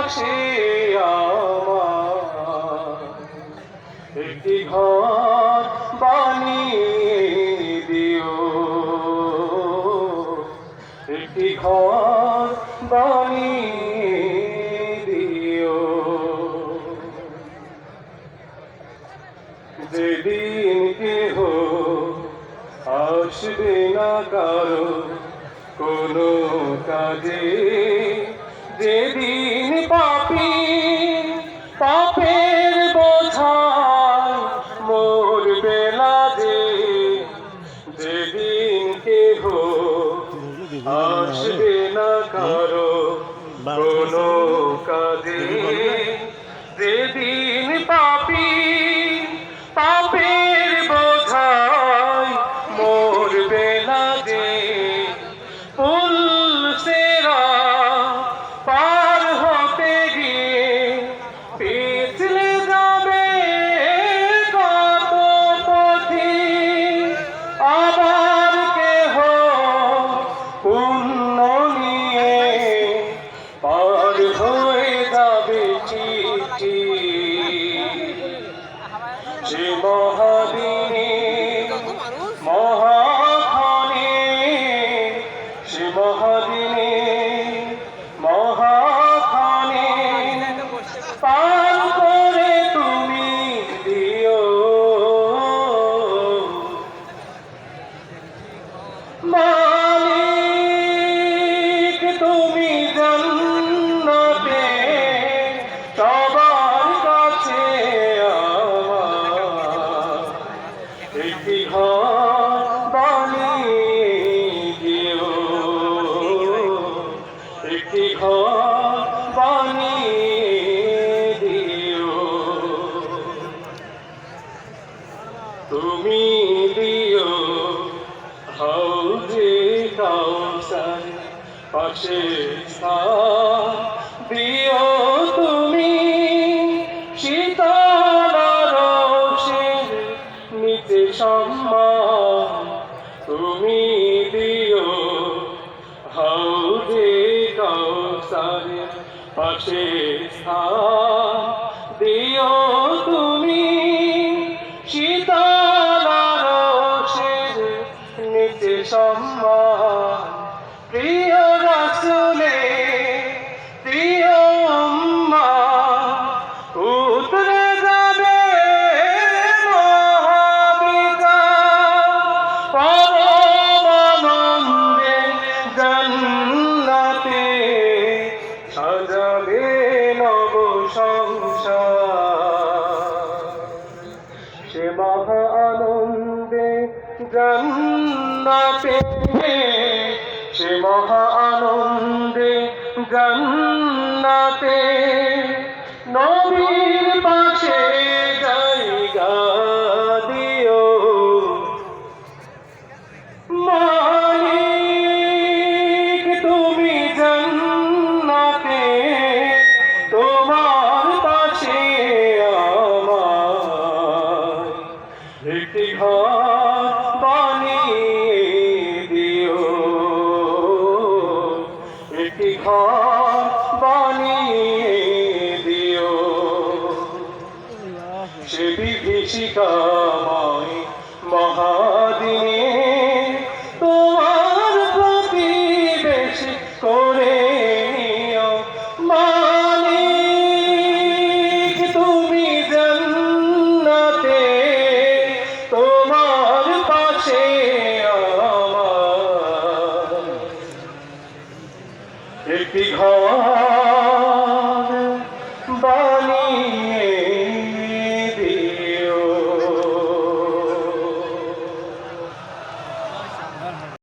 পাশে আমার একটি ঘর বানিয়ে দিও, একটি ঘর বানিয়ে দিও। যেদিন কেহ আসবে না কারো কোনো কাজে, যেদিন পাপী পাপের বোঝায় মরবে লাজে, যেদিন কেহ আসবে না কারো কোনো কাজে, যেদিন পাপী পাপের বোঝায় মরবে লাজে, পুলসেরা পার হতে গিয়ে পিছলে যাবে কত পথি, আবার কেহ পুণ্য নিয়ে পার হয়ে যাবে চিঠি। সে মহাদিনে মহাক্ষণে, সে মহাদিনে মহাক্ষণে পার করে তুমি দিও। মালিক তুমি জান্নাতে সবার কাছে আমার একটি ঘর বানিয়ে দিও, একটি ঘর বানিয়ে দিও। তুমি দিও হাউজে কাউসার পাশে স্থান দিও, তুমি শীতল রোষের নিচে সম্মান, তুমি দিও হাউজে কাউসার পাশে স্থান দিও, তুমি শীতল রোষের নিচে সম্মান। প্রিয় রাসূলে প্রিয় উম্মাহ উতরে যাবে মহাবিচার, পরম আনন্দে জান্নাতে সাজাবে নব সংসার। সে মহা আনন্দে জান্নাতে, সে মহা আনন্দে জান্নাতে নবীর পাশে জায়গা দিও। মালিক তুমি জান্নাতে তোমার পাশে আমার একটি ঘর বানিয়ে দিও, একটি ঘর বানিয়ে দিও। সে বিভীষিকা